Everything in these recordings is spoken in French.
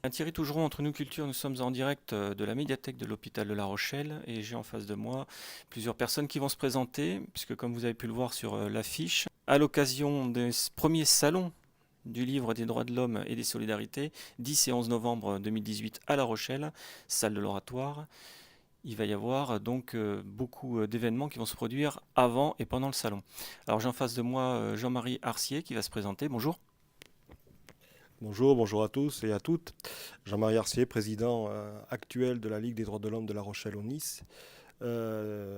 Thierry Tougeron, entre nous culture, nous sommes en direct de la médiathèque de l'hôpital de La Rochelle et j'ai en face de moi plusieurs personnes qui vont se présenter, puisque comme vous avez pu le voir sur l'affiche, à l'occasion des premiers salons du livre des droits de l'homme et des solidarités, 10 et 11 novembre 2018 à La Rochelle, salle de l'Oratoire, il va y avoir donc beaucoup d'événements qui vont se produire avant et pendant le salon. Alors j'ai en face de moi Jean-Marie Arcier qui va se présenter. Bonjour. Bonjour, bonjour à tous et à toutes. Jean-Marie Arcier, président actuel de la Ligue des droits de l'homme de La Rochelle-au-Nice,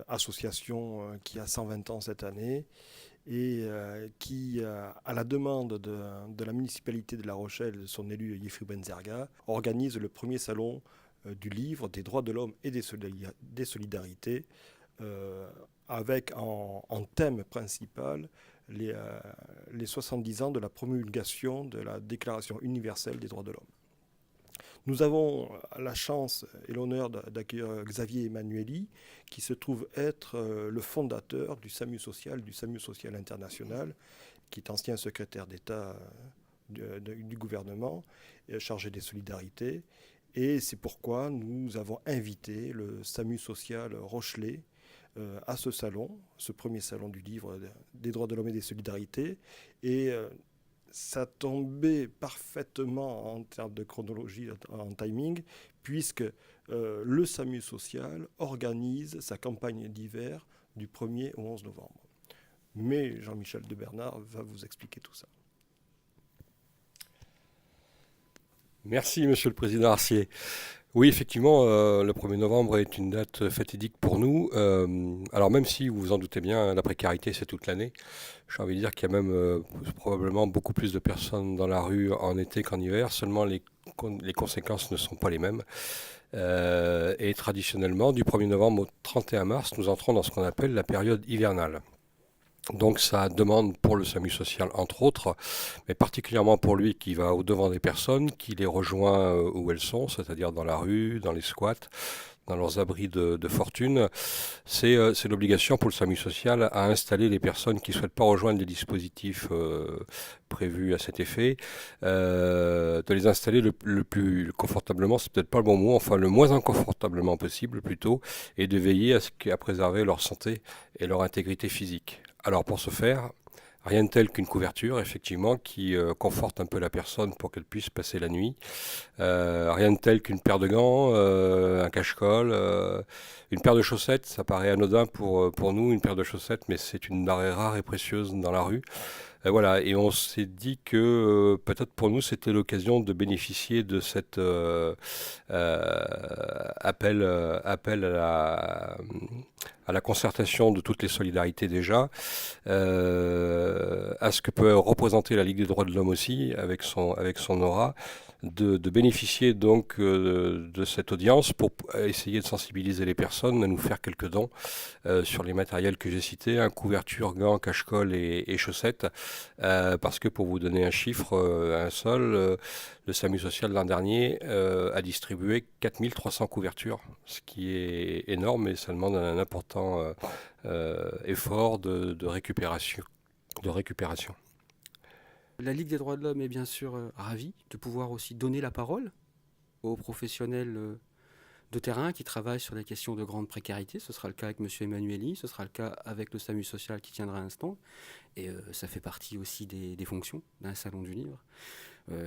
association qui a 120 ans cette année et qui, à la demande de la municipalité de La Rochelle, de son élu Yefri Benzerga, organise le premier salon du livre des droits de l'homme et des solidarités, euh, avec en thème principal les, euh, les 70 ans de la promulgation de la Déclaration universelle des droits de l'homme. Nous avons la chance et l'honneur d'accueillir Xavier Emmanueli, qui se trouve être le fondateur du SAMU social international, qui est ancien secrétaire d'État du gouvernement, chargé des solidarités. Et c'est pourquoi nous avons invité le SAMU social Rochelet à ce salon, ce premier salon du livre des droits de l'homme et des solidarités. Et ça tombait parfaitement en termes de chronologie, en timing, puisque le SAMU social organise sa campagne d'hiver du 1er au 11 novembre. Mais Jean-Michel de Bernard va vous expliquer tout ça. Merci, Monsieur le Président Arcier. Oui, effectivement, le 1er novembre est une date fatidique pour nous. Alors même si, vous vous en doutez bien, la précarité, c'est toute l'année, j'ai envie de dire qu'il y a même probablement beaucoup plus de personnes dans la rue en été qu'en hiver, seulement les conséquences ne sont pas les mêmes. Et traditionnellement, du 1er novembre au 31 mars, nous entrons dans ce qu'on appelle la période hivernale. Donc ça demande pour le SAMU social, entre autres, mais particulièrement pour lui qui va au-devant des personnes, qui les rejoint où elles sont, c'est-à-dire dans la rue, dans les squats, dans leurs abris de fortune. C'est l'obligation pour le SAMU social à installer les personnes qui ne souhaitent pas rejoindre les dispositifs prévus à cet effet, de les installer le plus confortablement, c'est peut-être pas le bon mot, enfin le moins inconfortablement possible plutôt, et de veiller à préserver leur santé et leur intégrité physique. Alors pour ce faire, rien de tel qu'une couverture, effectivement, qui conforte un peu la personne pour qu'elle puisse passer la nuit. Rien de tel qu'une paire de gants, un cache-col, une paire de chaussettes. Ça paraît anodin pour nous, une paire de chaussettes, mais c'est une denrée rare et précieuse dans la rue. Voilà, et on s'est dit que peut-être pour nous c'était l'occasion de bénéficier de cet appel à la concertation de toutes les solidarités déjà, à ce que peut représenter la Ligue des droits de l'homme aussi, avec son aura, de bénéficier donc de cette audience pour essayer de sensibiliser les personnes à nous faire quelques dons sur les matériels que j'ai cités, hein, couverture, gants, cache-col et chaussettes, parce que pour vous donner un chiffre, un seul, le SAMU social l'an dernier a distribué 4300 couvertures, ce qui est énorme et ça demande un important effort de récupération. De récupération. La Ligue des droits de l'homme est bien sûr ravie de pouvoir aussi donner la parole aux professionnels de terrain qui travaillent sur les questions de grande précarité. Ce sera le cas avec M. Emmanueli, ce sera le cas avec le SAMU social qui tiendra un stand. Et ça fait partie aussi des fonctions d'un salon du livre,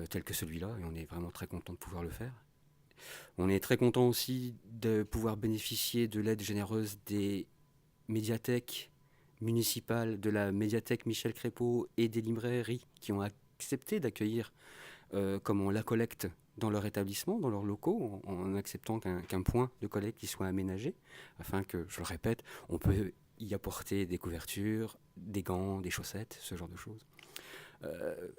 tel que celui-là, et on est vraiment très content de pouvoir le faire. On est très content aussi de pouvoir bénéficier de l'aide généreuse des médiathèques municipales, de la médiathèque Michel Crépeau et des librairies qui ont accepté d'accueillir comme on la collecte dans leur établissement, dans leurs locaux, en acceptant qu'un point de collecte qui soit aménagé, afin que, je le répète, on peut y apporter des couvertures, des gants, des chaussettes, ce genre de choses.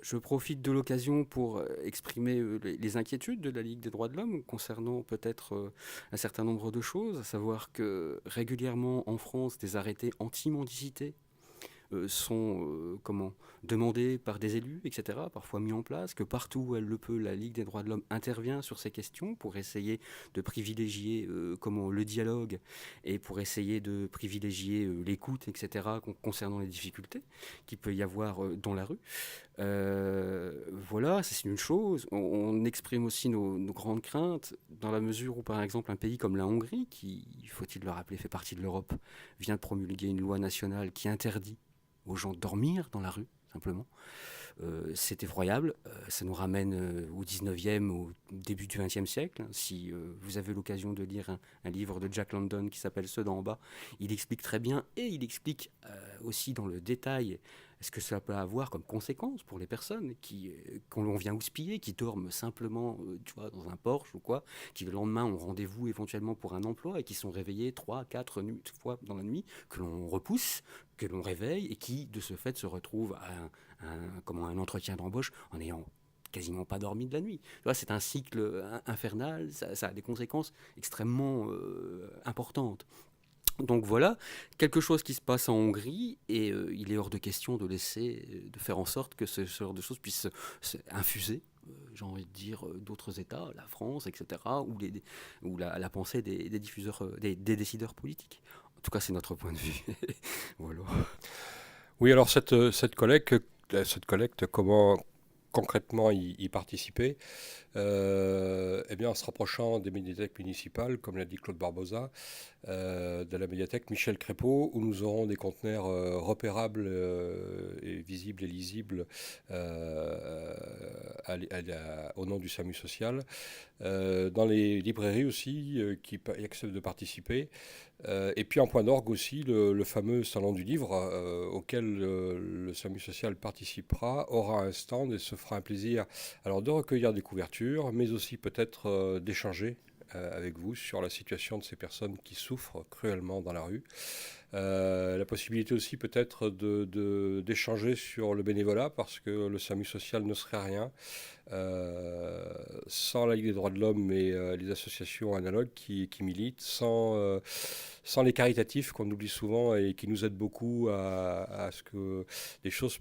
Je profite de l'occasion pour exprimer les inquiétudes de la Ligue des droits de l'homme concernant peut-être un certain nombre de choses, à savoir que régulièrement en France, des arrêtés anti-mendicité sont demandées par des élus, etc., parfois mis en place, que partout où elle le peut, la Ligue des droits de l'homme intervient sur ces questions pour essayer de privilégier le dialogue et pour essayer de privilégier l'écoute, etc., concernant les difficultés qu'il peut y avoir dans la rue. Voilà, c'est une chose. On exprime aussi nos grandes craintes dans la mesure où, par exemple, un pays comme la Hongrie, qui, faut-il le rappeler, fait partie de l'Europe, vient de promulguer une loi nationale qui interdit aux gens de dormir dans la rue, simplement. C'est effroyable. Ça nous ramène au 19e, au début du 20e siècle. Si vous avez l'occasion de lire un livre de Jack London qui s'appelle Ceux d'en bas, il explique très bien, et il explique aussi dans le détail ce que cela peut avoir comme conséquence pour les personnes qu'on vient houspiller, qui dorment simplement dans un Porsche ou quoi, qui le lendemain ont rendez-vous éventuellement pour un emploi et qui sont réveillés 3, 4 fois dans la nuit, que l'on repousse, que l'on réveille et qui, de ce fait, se retrouvent à un entretien d'embauche en n'ayant quasiment pas dormi de la nuit. C'est un cycle infernal, ça a des conséquences extrêmement importantes. Donc voilà, quelque chose qui se passe en Hongrie, et il est hors de question de faire en sorte que ce genre de choses puisse infuser, j'ai envie de dire, d'autres États, la France, etc., ou la pensée des décideurs politiques. En tout cas, c'est notre point de vue. Voilà. Oui, alors cette collecte, comment concrètement y participer? Eh bien, en se rapprochant des médiathèques municipales, comme l'a dit Claude Barbosa, de la médiathèque Michel Crépeau, où nous aurons des conteneurs repérables et visibles et lisibles au nom du SAMU social. Dans les librairies aussi, qui acceptent de participer. Et puis en point d'orgue aussi, le fameux salon du livre, auquel le SAMU social participera, aura un stand et se fera un plaisir alors de recueillir des couvertures, mais aussi peut-être d'échanger avec vous sur la situation de ces personnes qui souffrent cruellement dans la rue. La possibilité aussi peut-être d'échanger sur le bénévolat, parce que le SAMU social ne serait rien sans la Ligue des droits de l'homme et les associations analogues qui militent, sans les caritatifs qu'on oublie souvent et qui nous aident beaucoup à ce que les choses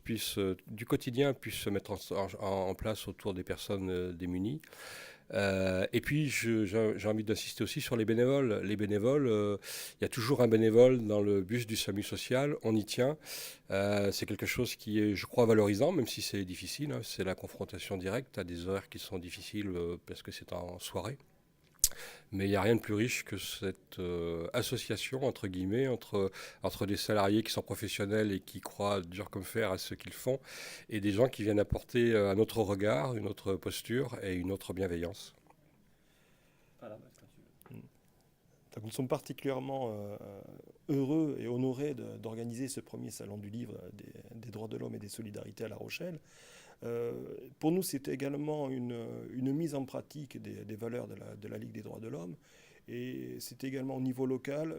du quotidien puissent se mettre en place autour des personnes démunies. Et puis, j'ai envie d'insister aussi sur les bénévoles. Les bénévoles, il y a toujours un bénévole dans le bus du SAMU social, on y tient. C'est quelque chose qui est, je crois, valorisant, même si c'est difficile. Hein. C'est la confrontation directe à des horaires qui sont difficiles parce que c'est en soirée. Mais il n'y a rien de plus riche que cette association, entre guillemets, entre des salariés qui sont professionnels et qui croient dur comme fer à ce qu'ils font, et des gens qui viennent apporter un autre regard, une autre posture et une autre bienveillance. Donc, nous sommes particulièrement heureux et honorés d'organiser ce premier salon du livre des droits de l'homme et des solidarités à La Rochelle. Pour nous, c'est également une mise en pratique des valeurs de la Ligue des droits de l'homme. Et c'est également au niveau local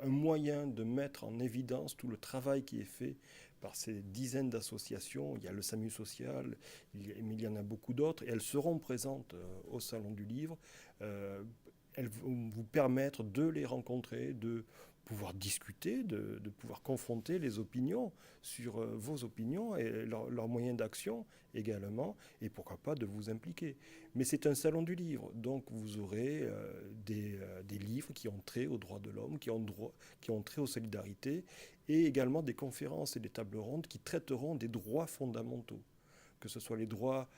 un moyen de mettre en évidence tout le travail qui est fait par ces dizaines d'associations. Il y a le SAMU social, mais il y en a beaucoup d'autres. Et elles seront présentes au Salon du Livre. Elles vont vous permettre de les rencontrer, de pouvoir discuter, de pouvoir confronter les opinions sur vos opinions et leurs moyens d'action également, et pourquoi pas de vous impliquer. Mais c'est un salon du livre, donc vous aurez des livres qui ont trait aux droits de l'homme, qui ont trait aux solidarités, et également des conférences et des tables rondes qui traiteront des droits fondamentaux, que ce soit les droits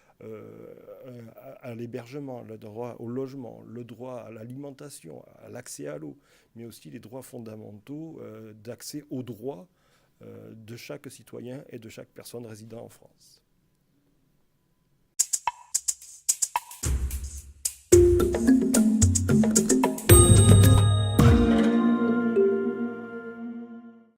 à l'hébergement, le droit au logement, le droit à l'alimentation, à l'accès à l'eau, mais aussi les droits fondamentaux d'accès aux droits de chaque citoyen et de chaque personne résidant en France.